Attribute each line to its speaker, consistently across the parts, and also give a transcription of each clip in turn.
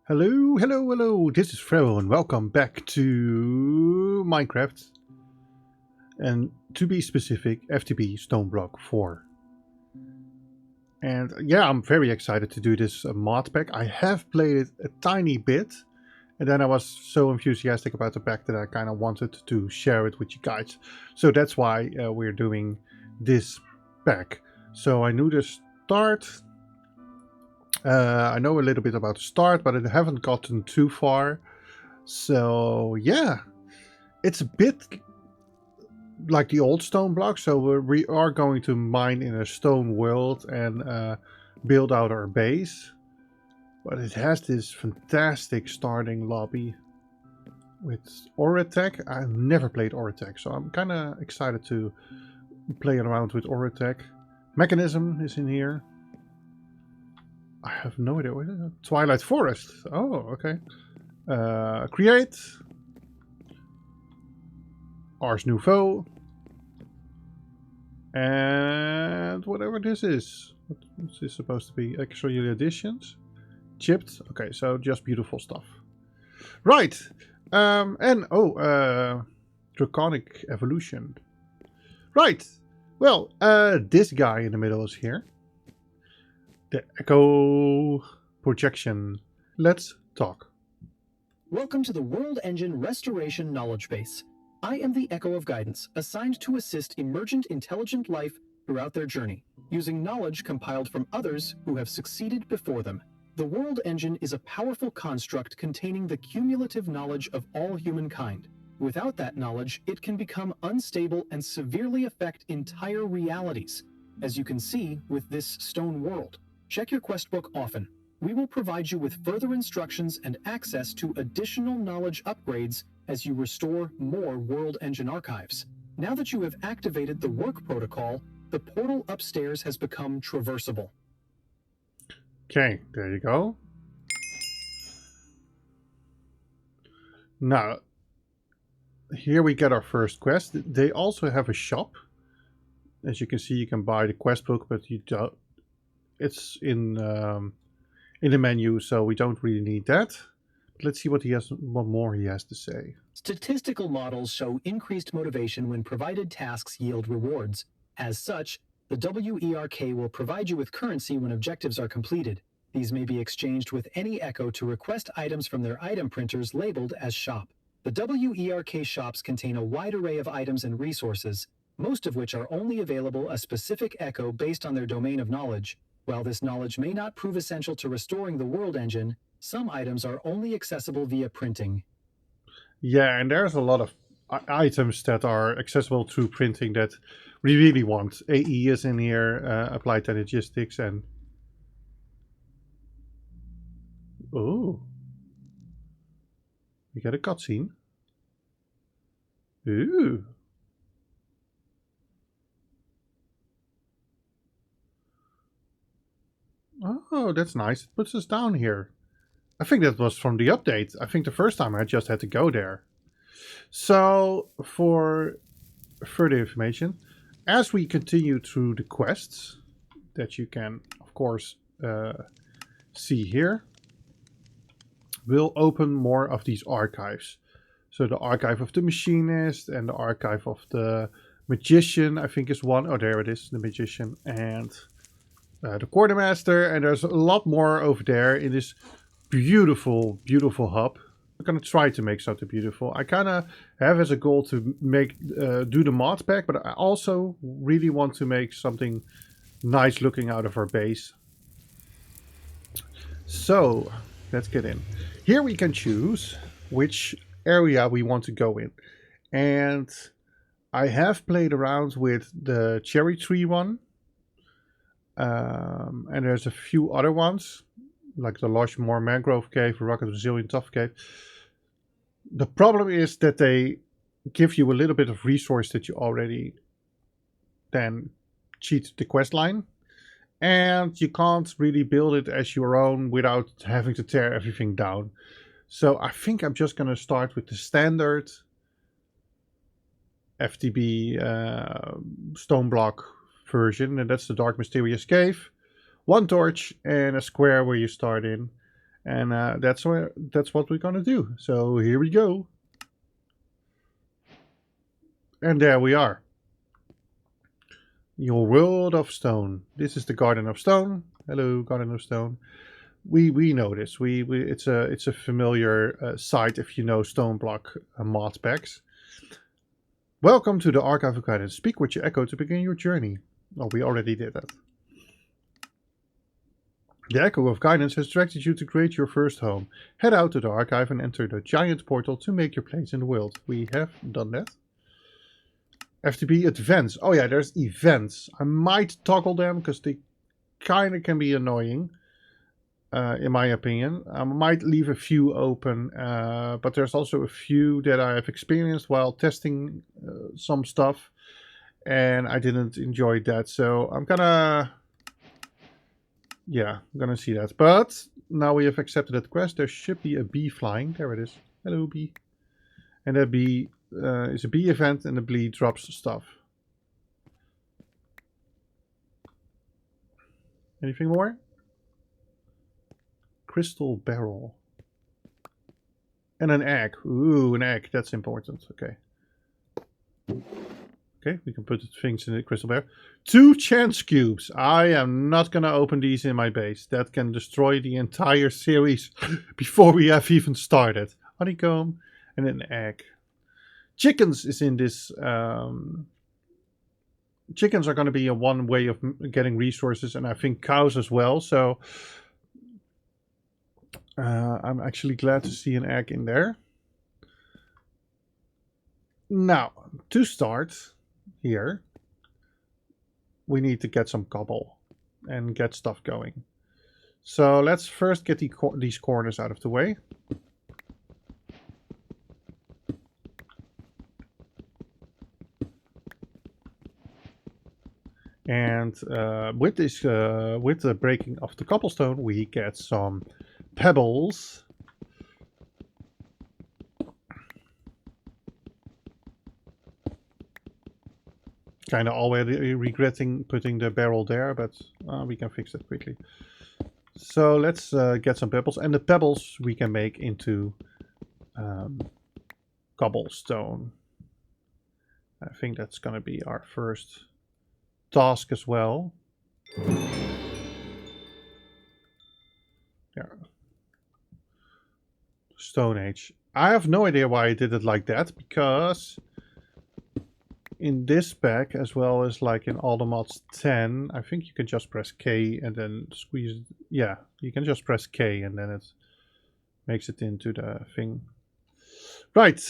Speaker 1: Hello, hello, hello. This is Fro and welcome back to Minecraft. And to be specific, FTB Stoneblock 4. And yeah, I'm very excited to do this mod pack. I have played it a tiny bit. And then I was so enthusiastic about the pack that I kind of wanted to share it with you guys. So that's why we're doing this pack. So I knew the start. I know a little bit about the start, but I haven't gotten too far. So yeah, it's a bit like the old stone block. So we are going to mine in a stone world and build out our base. But it has this fantastic starting lobby with Oratech. I've never played Oratech, so I'm kind of excited to play around with Oratech. Mechanism is in here. I have no idea. What is it? Twilight Forest. Oh, okay. Create. Ars Nouveau. And whatever this is. What's this supposed to be? Extra additions? Chipped? Okay, so just beautiful stuff. Right. Draconic Evolution. Right. Well, this guy in the middle is here. The Echo Projection. Let's talk.
Speaker 2: Welcome to the World Engine Restoration Knowledge Base. I am the Echo of Guidance, assigned to assist emergent intelligent life throughout their journey, using knowledge compiled from others who have succeeded before them. The World Engine is a powerful construct containing the cumulative knowledge of all humankind. Without that knowledge, it can become unstable and severely affect entire realities, as you can see with this stone world. Check your quest book often. We will provide you with further instructions and access to additional knowledge upgrades as you restore more World Engine archives. Now that you have activated the work protocol, the portal upstairs has become traversable.
Speaker 1: Okay, there you go. Now, here we get our first quest. They also have a shop. As you can see, you can buy the quest book, but you don't. It's in the menu, so we don't really need that. But let's see what more he has to say.
Speaker 2: Statistical models show increased motivation when provided tasks yield rewards. As such, the WERK will provide you with currency when objectives are completed. These may be exchanged with any Echo to request items from their item printers labeled as shop. The WERK shops contain a wide array of items and resources, most of which are only available a specific Echo based on their domain of knowledge. While this knowledge may not prove essential to restoring the World Engine, some items are only accessible via printing.
Speaker 1: Yeah, and there's a lot of items that are accessible through printing that we really want. AE is in here, applied energistics, and oh, we get a cutscene. Ooh. Oh, that's nice. It puts us down here. I think that was from the update. I think the first time I just had to go there. So, for further information, as we continue through the quests that you can, of course, see here, we'll open more of these archives. So the archive of the machinist and the archive of the magician, I think is one. Oh, there it is, the magician. And the quartermaster. And there's a lot more over there in this beautiful, beautiful hub. I'm gonna try to make something beautiful. I kind of have as a goal to make do the mod pack, but I also really want to make something nice looking out of our base. So let's get in. Here we can choose which area we want to go in, and I have played around with the cherry tree one, and there's a few other ones, like the Lodgemore Mangrove Cave, Rocket Brazilian Tough Cave. The problem is that they give you a little bit of resource that you already then cheat the quest line, and you can't really build it as your own without having to tear everything down. So I think I'm just going to start with the standard FTB stone block version, and that's the Dark Mysterious Cave. One torch and a square where you start in. And that's what we're gonna do. So here we go. And there we are. Your world of stone. This is the Garden of Stone. Hello, Garden of Stone. We know this. It's a familiar site if you know Stoneblock mod packs. Welcome to the Archive of Guidance. Speak with your echo to begin your journey. Oh, we already did that. The Echo of Guidance has directed you to create your first home. Head out to the archive and enter the giant portal to make your place in the world. We have done that. FTP events. Oh yeah, there's events. I might toggle them because they kind of can be annoying, in my opinion. I might leave a few open, but there's also a few that I have experienced while testing some stuff, and I didn't enjoy that. So I'm gonna see that. But now we have accepted that quest. There should be a bee flying. There it is. Hello, bee. And that bee is a bee event, and the bee drops stuff. Anything more? Crystal barrel. And an egg. Ooh, an egg. That's important. Okay. Okay, we can put things in the crystal barrel. 2 chance cubes. I am not going to open these in my base. That can destroy the entire series before we have even started. Honeycomb and an egg. Chickens is in this. Chickens are going to be a one way of getting resources, and I think cows as well. So I'm actually glad to see an egg in there. Now, to start here, we need to get some cobble and get stuff going. So let's first get these corners out of the way. And with the breaking of the cobblestone, we get some pebbles. Kind of already regretting putting the barrel there, but we can fix that quickly. So let's get some pebbles, and the pebbles we can make into cobblestone. I think that's going to be our first task as well. Yeah. Stone Age. I have no idea why I did it like that, because in this pack, as well as like in all the mods 10, I think you can just press K and then squeeze. Yeah, you can just press K and then it makes it into the thing. Right.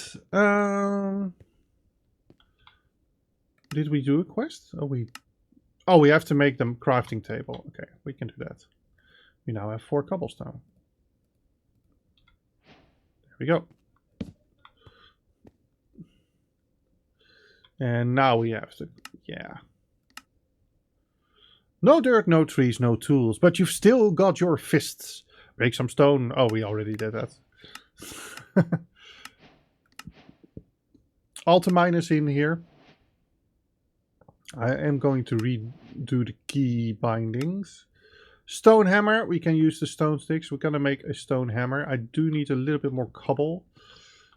Speaker 1: Did we do a quest? Oh, we have to make them crafting table. Okay, we can do that. We now have 4 cobblestone. There we go. And now we have to, yeah. No dirt, no trees, no tools, but you've still got your fists. Break some stone. Oh, we already did that. Altamine is in here. I am going to redo the key bindings. Stone hammer. We can use the stone sticks. We're going to make a stone hammer. I do need a little bit more cobble.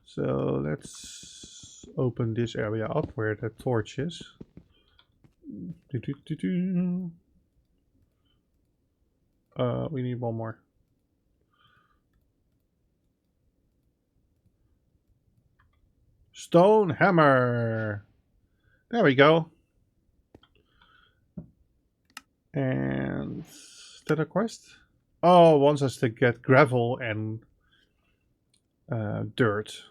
Speaker 1: So let's open this area up where the torch is. We need one more. Stone hammer. There we go. And is that a quest? Oh, wants us to get gravel and dirt.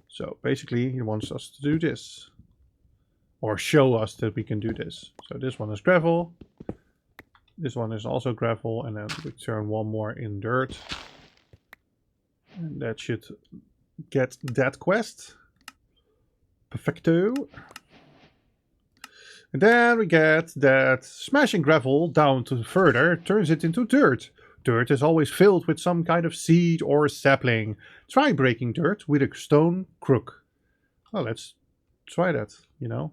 Speaker 1: So basically he wants us to do this. Or show us that we can do this. So this one is gravel. This one is also gravel. And then we turn one more in dirt. And that should get that quest. Perfecto. And then we get that smashing gravel down to further turns it into dirt. Dirt is always filled with some kind of seed or sapling. Try breaking dirt with a stone crook. Well, let's try that, you know.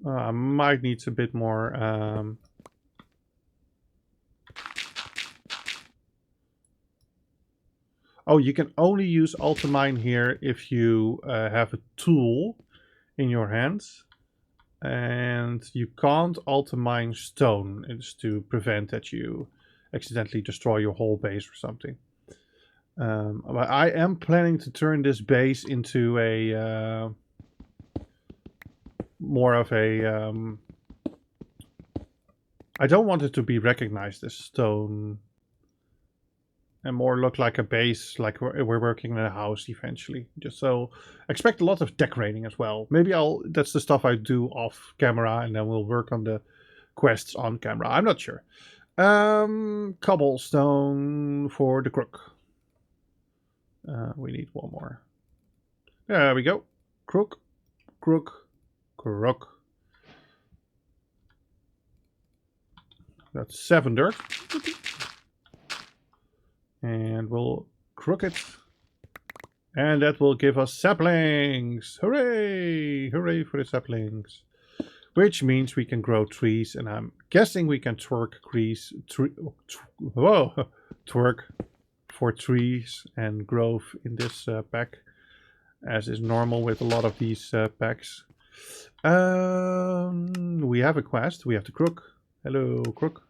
Speaker 1: I might need a bit more. Oh, you can only use Ultimine here if you have a tool in your hands. And you can't Ultimine stone. It's to prevent that you accidentally destroy your whole base or something. But I am planning to turn this base into a more of a... I don't want it to be recognized as stone. And more look like a base, like we're working in a house eventually. Just so expect a lot of decorating as well. Maybe that's the stuff I do off camera, and then we'll work on the quests on camera. I'm not sure. Cobblestone for the crook. We need one more. There we go. Crook, crook, crook. That's 7 dirt. And we'll crook it. And that will give us saplings. Hooray! Hooray for the saplings. Which means we can grow trees. And I'm guessing we can twerk for trees and growth in this pack. As is normal with a lot of these packs. We have a quest. We have the crook. Hello, crook.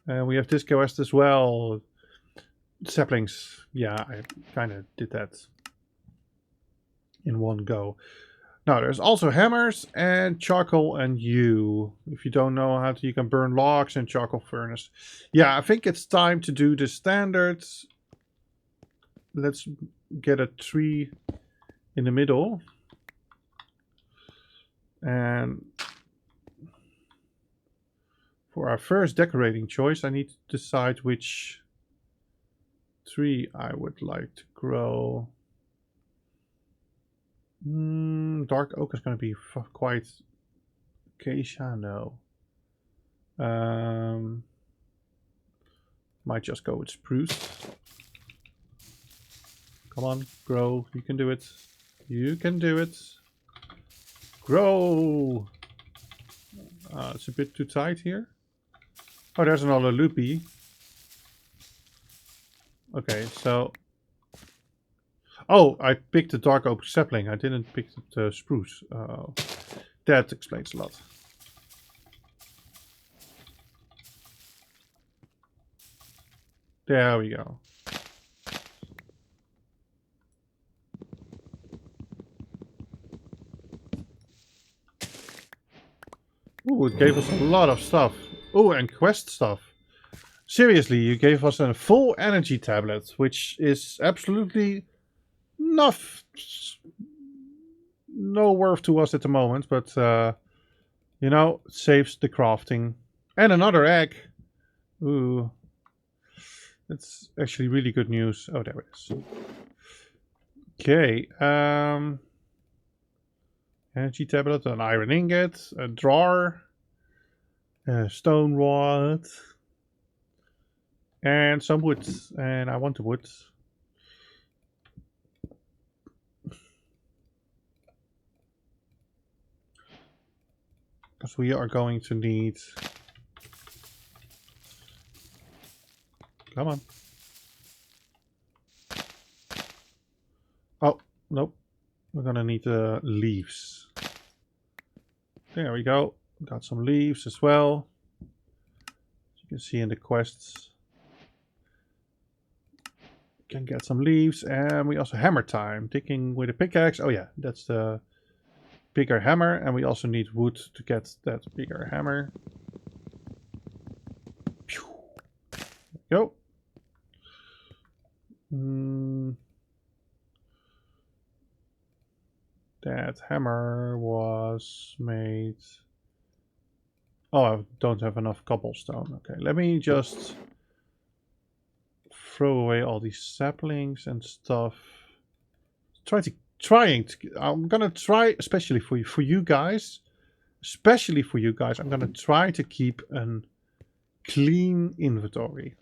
Speaker 1: And we have this quest as well. Saplings. Yeah, I kind of did that in one go. Now, there's also hammers and charcoal and yew. If you don't know how to, you can burn logs and charcoal furnace. Yeah, I think it's time to do the standards. Let's get a tree in the middle. And for our first decorating choice, I need to decide which tree I would like to grow. Dark oak is going to be quite... Acacia, no. Might just go with spruce. Come on, grow. You can do it. You can do it. Grow! It's a bit too tight here. Oh, there's another loopy. Okay, so... Oh, I picked the dark oak sapling. I didn't pick the spruce. That explains a lot. There we go. Ooh, it gave us a lot of stuff. Oh, and quest stuff. Seriously, you gave us a full energy tablet, which is absolutely no worth to us at the moment, but you know, it saves the crafting. And another egg. Ooh. That's actually really good news. Oh, there it is. Okay. Energy tablet, an iron ingot, a drawer, a stone rod, and some wood. And I want the wood. Because we are going to need... Come on. Oh, nope. We're gonna need leaves. There we go. Got some leaves as well. As you can see in the quests. Can get some leaves. And we also hammer time. Digging with a pickaxe. Oh yeah, that's the bigger hammer. And we also need wood to get that bigger hammer. There we go. That hammer was made... Oh, I don't have enough cobblestone. Okay, let me just throw away all these saplings and stuff. I'm gonna try, especially for you guys. Especially for you guys, I'm gonna try to keep a clean inventory.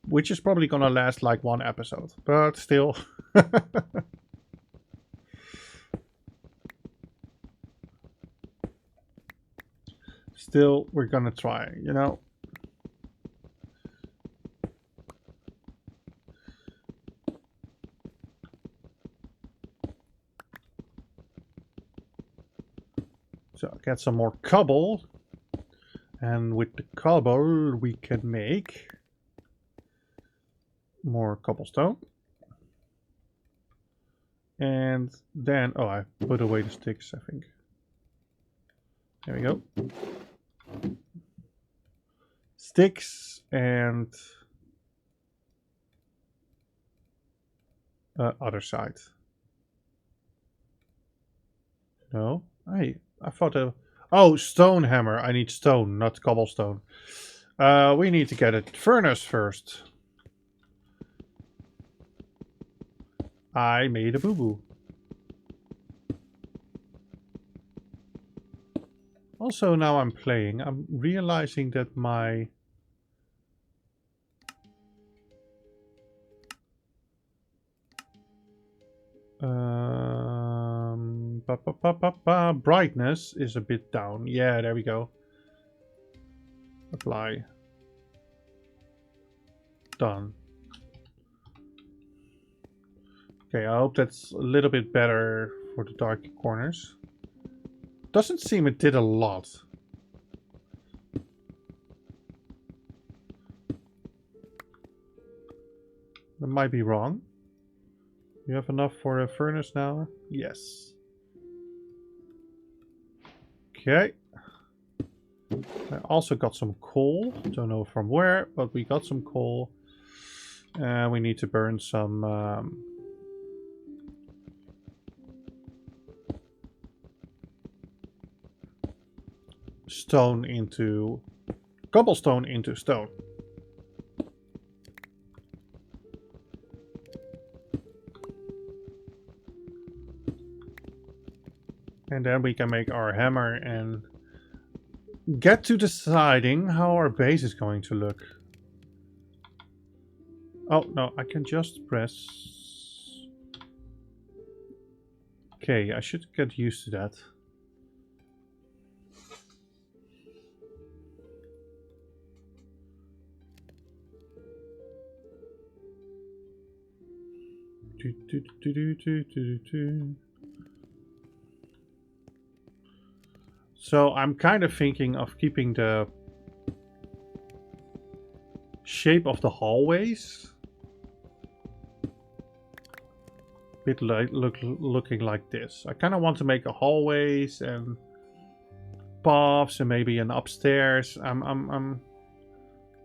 Speaker 1: Which is probably gonna last like one episode, but still. Still, we're gonna try, you know. So get some more cobble. And with the cobble, we can make more cobblestone. And then, oh, I put away the sticks, I think. There we go. Sticks and other side. No, I thought oh, stone hammer. I need stone, not cobblestone. We need to get a furnace first. I made a boo-boo. Also, now I'm playing, I'm realizing that my brightness is a bit down. Yeah, there we go. Apply. Done. Okay, I hope that's a little bit better for the dark corners. Doesn't seem it did a lot. That might be wrong. You have enough for a furnace now? Yes. Okay. I also got some coal. Don't know from where, but we got some coal. And we need to burn some stone into cobblestone into stone. And then we can make our hammer and get to deciding how our base is going to look. Oh, no, I can just press... Okay, I should get used to that. So I'm kind of thinking of keeping the shape of the hallways a bit like looking like this. I kind of want to make a hallways and paths and maybe an upstairs. I'm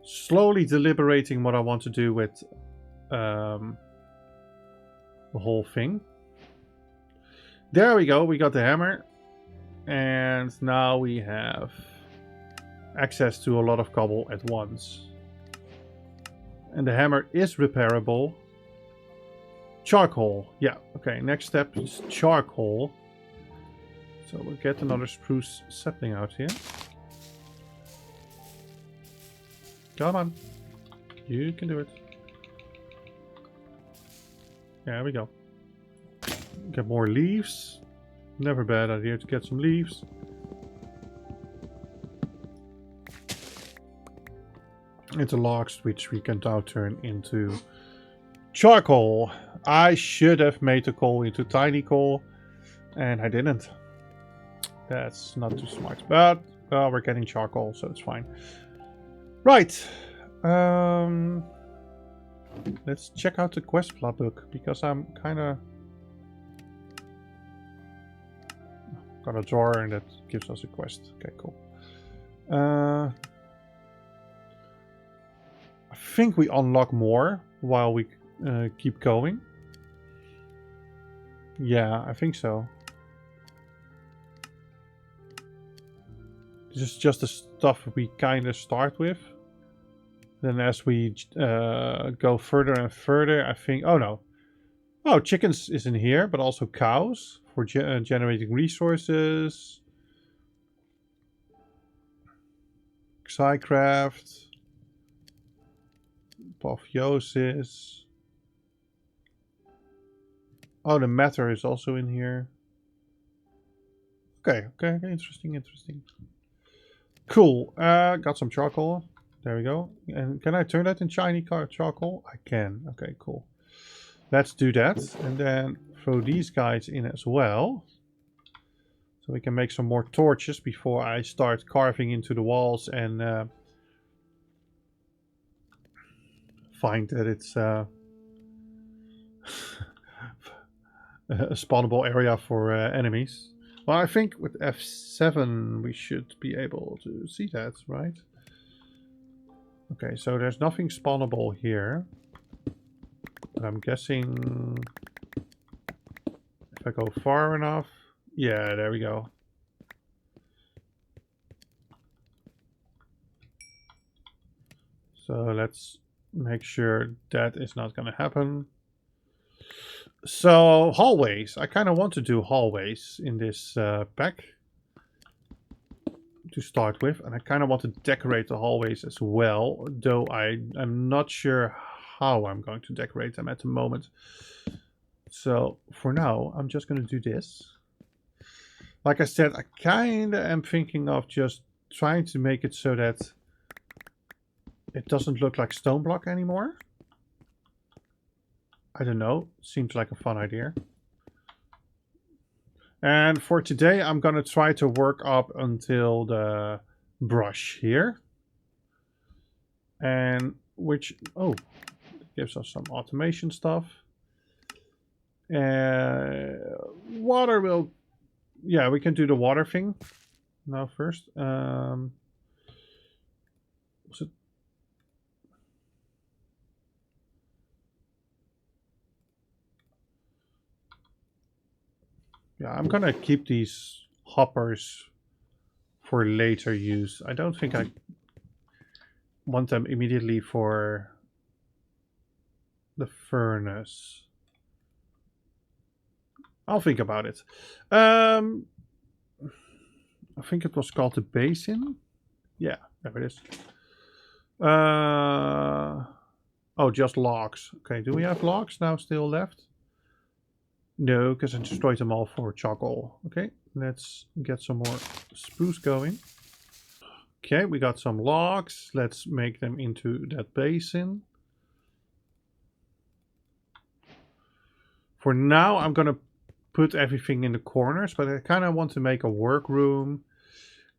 Speaker 1: slowly deliberating what I want to do with the whole thing. There we go. We got the hammer. And now we have access to a lot of cobble at once. And the hammer is repairable. Charcoal. Yeah, okay. Next step is charcoal. So we'll get another spruce sapling out here. Come on. You can do it. There we go. Get more leaves. Never a bad idea to get some leaves. Into logs, which we can now turn into charcoal. I should have made the coal into tiny coal, and I didn't. That's not too smart, but we're getting charcoal, so it's fine. Right. Let's check out the quest book, because I'm kind of... Got a drawer and that gives us a quest. Okay, cool. I think we unlock more while we keep going. Yeah, I think so. This is just the stuff we kind of start with. Then as we go further and further, I think... Oh, no. Oh, chickens is in here, but also cows for generating resources. Psycraft. Apotheosis. Oh, the matter is also in here. Okay, interesting. Cool. Got some charcoal. There we go. And can I turn that in shiny charcoal? I can. Okay, cool. Let's do that. And then throw these guys in as well. So we can make some more torches before I start carving into the walls and find that it's a spawnable area for enemies. Well, I think with F7 we should be able to see that, right? Okay, so there's nothing spawnable here. But I'm guessing if I go far enough... Yeah, there we go. So let's make sure that is not going to happen. So, hallways. I kind of want to do hallways in this pack to start with. And I kind of want to decorate the hallways as well. Though I'm not sure how I'm going to decorate them at the moment. So, for now, I'm just going to do this. Like I said, I kind of am thinking of just trying to make it so that it doesn't look like Stoneblock anymore. I don't know. Seems like a fun idea. And for today, I'm going to try to work up until the brush here. And which... Oh, it gives us some automation stuff. Water will... Yeah, we can do the water thing now first. Was it... Yeah, I'm gonna keep these hoppers for later use. I don't think I want them immediately for the furnace. I'll think about it. I think it was called the basin. Yeah, there it is. Oh, just logs. Okay, do we have logs now still left? No, because I destroyed them all for charcoal. Okay, let's get some more spruce going. Okay, we got some logs. Let's make them into that basin. For now, I'm going to put everything in the corners, but I kind of want to make a workroom.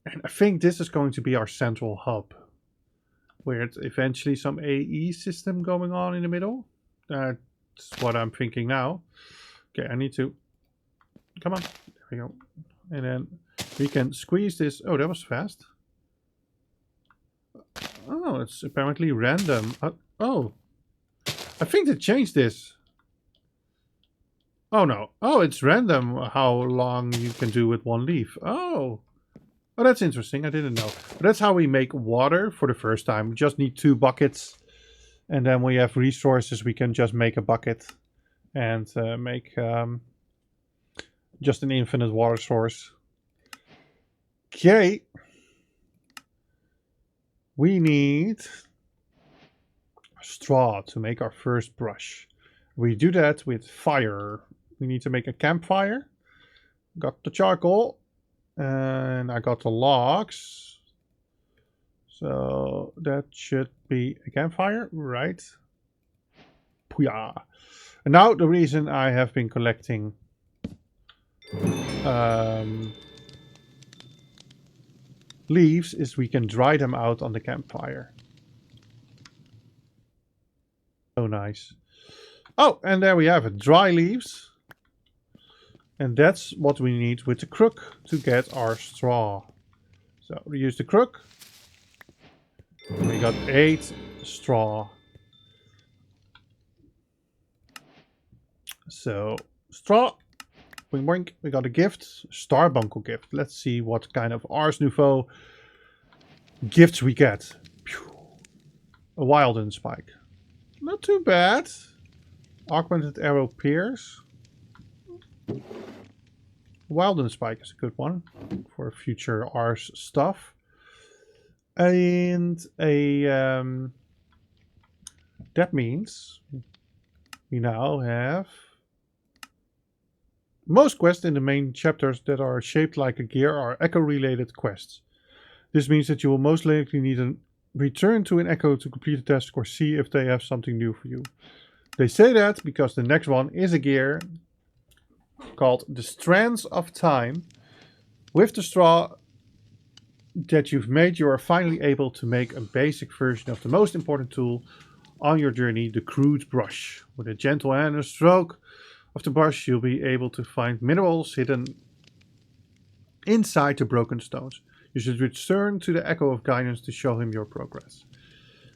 Speaker 1: And I think this is going to be our central hub. With eventually some AE system going on in the middle. That's what I'm thinking now. Okay, I need to... Come on. There we go. And then we can squeeze this... Oh, that was fast. Oh, it's apparently random. Oh. I think they changed this. Oh, no. Oh, it's random how long you can do with one leaf. Oh. Oh, that's interesting. I didn't know. But that's how we make water for the first time. We just need 2 buckets. And then we have resources. We can just make a bucket. And make just an infinite water source. Okay. We need straw to make our first brush. We do that with fire. We need to make a campfire. Got the charcoal. And I got the logs. So that should be a campfire, right? Pooyah. And now the reason I have been collecting leaves is we can dry them out on the campfire. So nice. Oh, and there we have it. Dry leaves. And that's what we need with the crook to get our straw. So we use the crook. We got 8 straw. So, straw. Boing boing. We got a gift. Starbuncle gift. Let's see what kind of Ars Nouveau gifts we get. Pew. A Wilden Spike. Not too bad. Augmented Arrow Pierce. Wilden Spike is a good one for future Ars stuff. And a that means we now have most quests in the main chapters that are shaped like a gear are echo related quests. This means that you will most likely need to return to an echo to complete a task or see if they have something new for you. They say that because the next one is a gear called the Strands of Time. With the straw that you've made, you are finally able to make a basic version of the most important tool on your journey, the crude brush. With a gentle hand and a stroke of the brush, you'll be able to find minerals hidden inside the broken stones. You should return to the Echo of Guidance to show him your progress.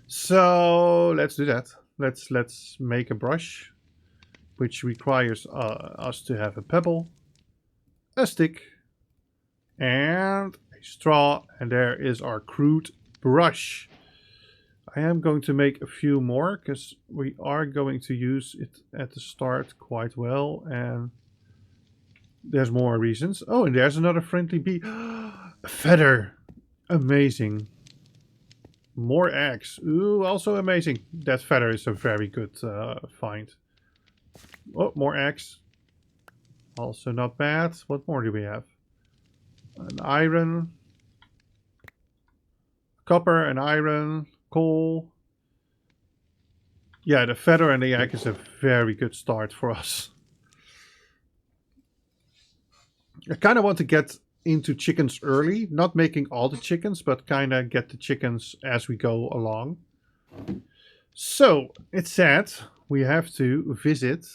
Speaker 1: So let's do that. Let's make a brush, which requires us to have a pebble, a stick, and a straw, and there is our crude brush. I am going to make a few more because we are going to use it at the start quite well, and there's more reasons. Oh, and there's another friendly bee. A feather. Amazing. More eggs. Ooh, also amazing. That feather is a very good find. Oh, more eggs. Also not bad. What more do we have? An iron. Copper and iron. Coal. Yeah, the feather and the egg is a very good start for us. I kind of want to get into chickens early. Not making all the chickens, but kind of get the chickens as we go along. So, it said we have to visit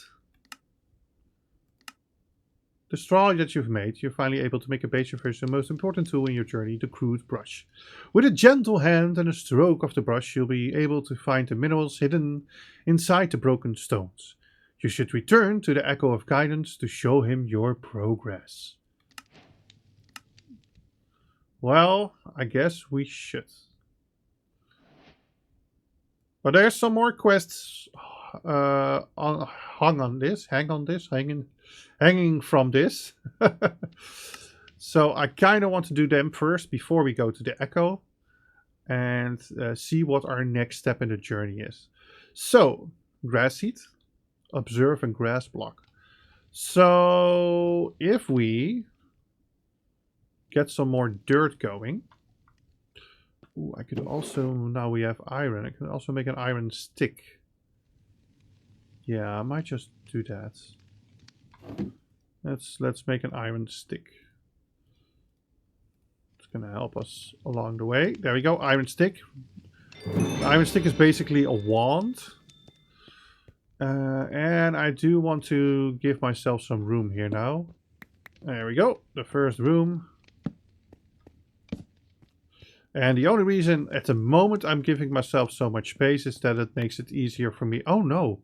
Speaker 1: the straw that you've made. You're finally able to make a basic version of the most important tool in your journey, the crude brush. With a gentle hand and a stroke of the brush, you'll be able to find the minerals hidden inside the broken stones. You should return to the Echo of Guidance to show him your progress. Well, I guess we should. But there's some more quests hanging from this. So I kind of want to do them first before we go to the Echo and see what our next step in the journey is. So, grass seed, observe and grass block. So if we get some more dirt going. Ooh, I could also, now we have iron, I can also make an iron stick. Yeah, I might just do that. Let's make an iron stick. It's gonna help us along the way. There we go, iron stick. The iron stick is basically a wand. And I do want to give myself some room here now. There we go, the first room. And the only reason at the moment I'm giving myself so much space is that it makes it easier for me. Oh no.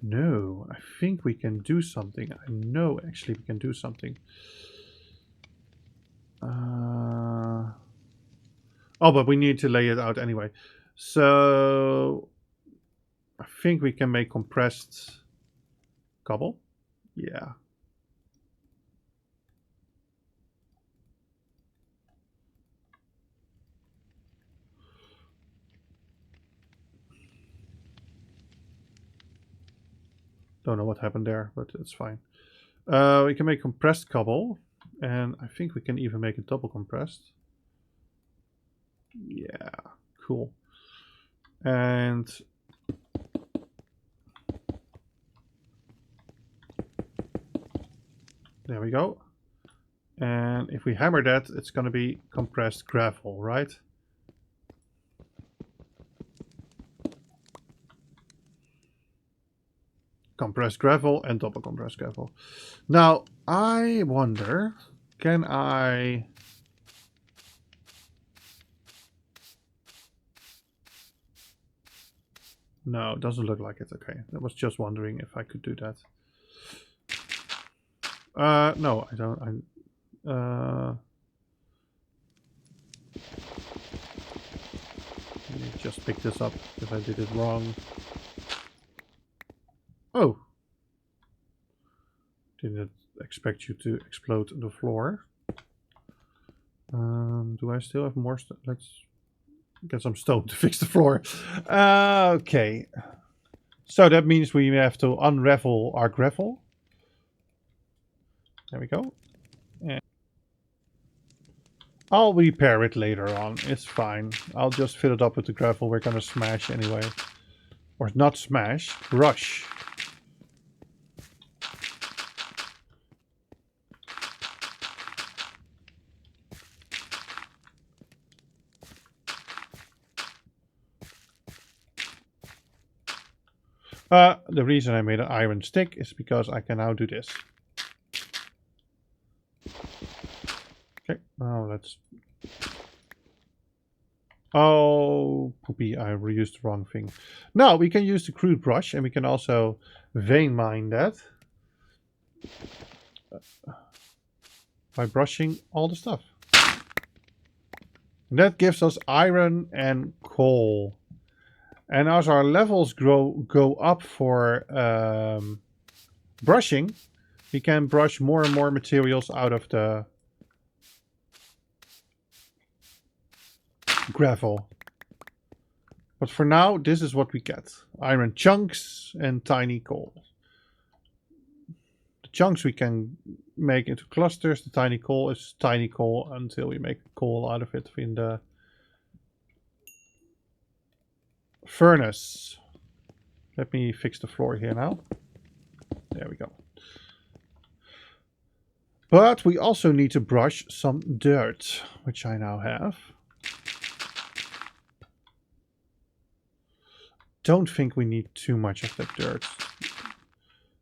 Speaker 1: No, I think we can do something. I know actually we can do something. Oh, but we need to lay it out anyway. So I think we can make compressed cobble. Yeah. Don't know what happened there, but it's fine. We can make compressed cobble, and I think we can even make it double compressed. Yeah, cool. And there we go. And if we hammer that, it's going to be compressed gravel, right? Compressed gravel and double compressed gravel. Now, I wonder, can I... No, it doesn't look like it. Okay, I was just wondering if I could do that. No, I don't. Let me just pick this up if I did it wrong. Oh! Didn't expect you to explode the floor. Do I still have more stuff? Let's get some stone to fix the floor. Okay. So that means we have to unravel our gravel. There we go. And I'll repair it later on. It's fine. I'll just fill it up with the gravel we're gonna smash anyway. Or not smash, rush. The reason I made an iron stick is because I can now do this. Okay, now let's... Oh, poopy, I reused the wrong thing. Now, we can use the crude brush and we can also vein mine that. By brushing all the stuff. And that gives us iron and coal. And as our levels go up for brushing, we can brush more and more materials out of the gravel. But for now, this is what we get. Iron chunks and tiny coal. The chunks we can make into clusters. The tiny coal is tiny coal until we make coal out of it in the furnace. Let me fix the floor here now. There we go. But we also need to brush some dirt, which I now have. Don't think we need too much of that dirt.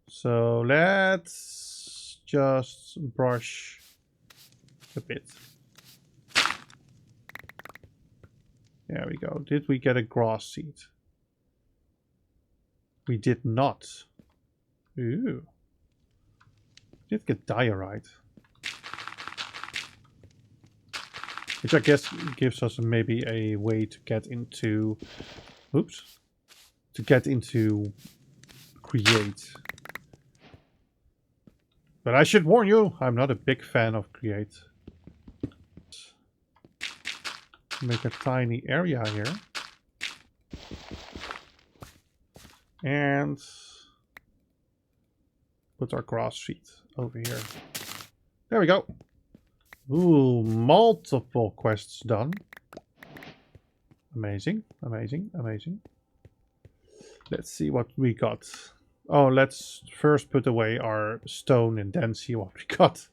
Speaker 1: So let's just brush a bit. There we go. Did we get a grass seed? We did not. Ooh. Did get diorite. Which I guess gives us maybe a way to get into... Oops. To get into create. But I should warn you, I'm not a big fan of create. Make a tiny area here. And put our grass seed over here. There we go. Ooh, multiple quests done. Amazing, amazing, amazing. Let's see what we got. Oh, let's first put away our stone and then see what we got.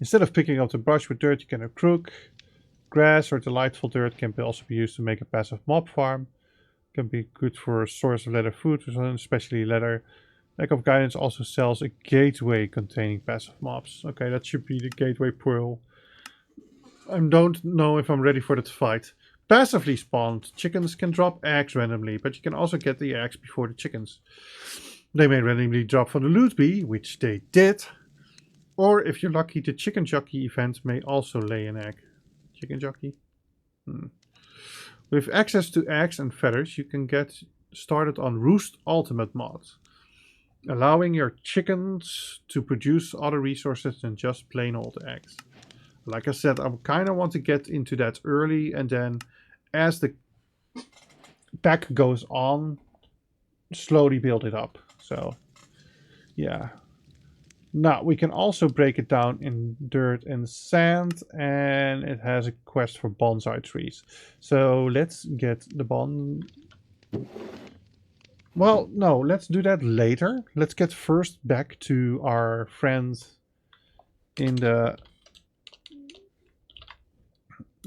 Speaker 1: Instead of picking up the brush with dirt, you can have crook. Grass or delightful dirt can also be used to make a passive mob farm. Can be good for a source of leather food, especially leather. Lack of Guidance also sells a gateway containing passive mobs. Okay, that should be the gateway pearl. I don't know if I'm ready for that fight. Passively spawned chickens can drop eggs randomly, but you can also get the eggs before the chickens. They may randomly drop from the loot bee, which they did. Or if you're lucky, the chicken jockey event may also lay an egg. Chicken jockey? With access to eggs and feathers, you can get started on Roost Ultimate mod, allowing your chickens to produce other resources than just plain old eggs. Like I said, I kind of want to get into that early, and then as the pack goes on, slowly build it up. So, yeah. Now, we can also break it down in dirt and sand, and it has a quest for bonsai trees. So, let's get the Well, no, let's do that later. Let's get first back to our friends in the...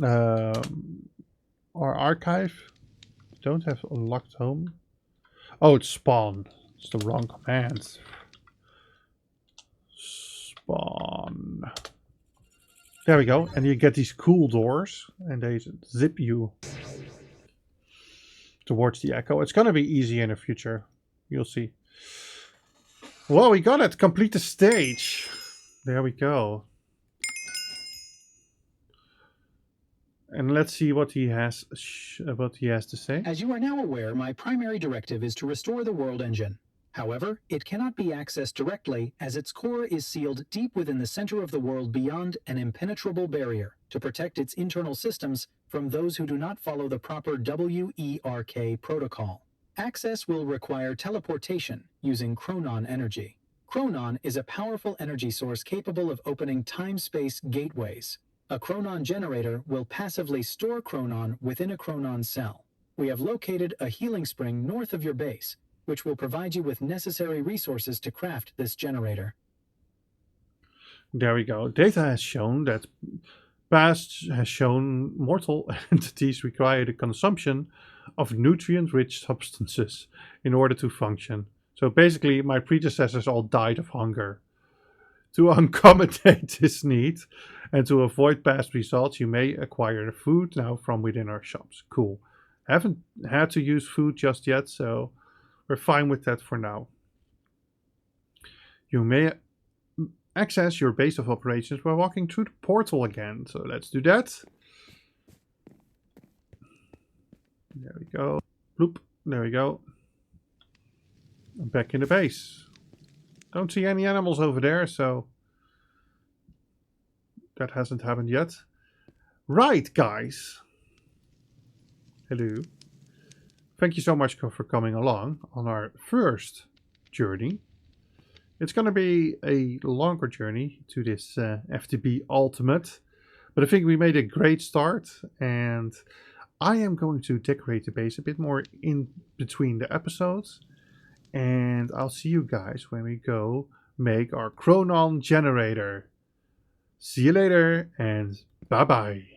Speaker 1: our archive. Don't have a locked home. Oh, it's spawn. It's the wrong command. Spawn. There we go. And you get these cool doors, and they zip you towards the echo. It's gonna be easy in the future. You'll see. Well, we got it. Complete the stage. There we go. And let's see what he has to say.
Speaker 2: As you are now aware, my primary directive is to restore the world engine. However, it cannot be accessed directly as its core is sealed deep within the center of the world beyond an impenetrable barrier to protect its internal systems from those who do not follow the proper WERK protocol. Access will require teleportation using chronon energy. Chronon is a powerful energy source capable of opening time-space gateways. A Chronon generator will passively store Chronon within a Chronon cell. We have located a healing spring north of your base, which will provide you with necessary resources to craft this generator.
Speaker 1: There we go. Data has shown that past has shown mortal entities require the consumption of nutrient-rich substances in order to function. So basically, my predecessors all died of hunger. To accommodate this need and to avoid past results, you may acquire food now from within our shops. Cool. Haven't had to use food just yet, so we're fine with that for now. You may access your base of operations by walking through the portal again. So let's do that. There we go. Bloop. There we go. I'm back in the base. Don't see any animals over there, so that hasn't happened yet. Right, guys. Hello. Thank you so much for coming along on our first journey. It's going to be a longer journey to this FTB Ultimate, but I think we made a great start, and I am going to decorate the base a bit more in between the episodes, and I'll see you guys when we go make our Chronon generator. See you later, and bye-bye.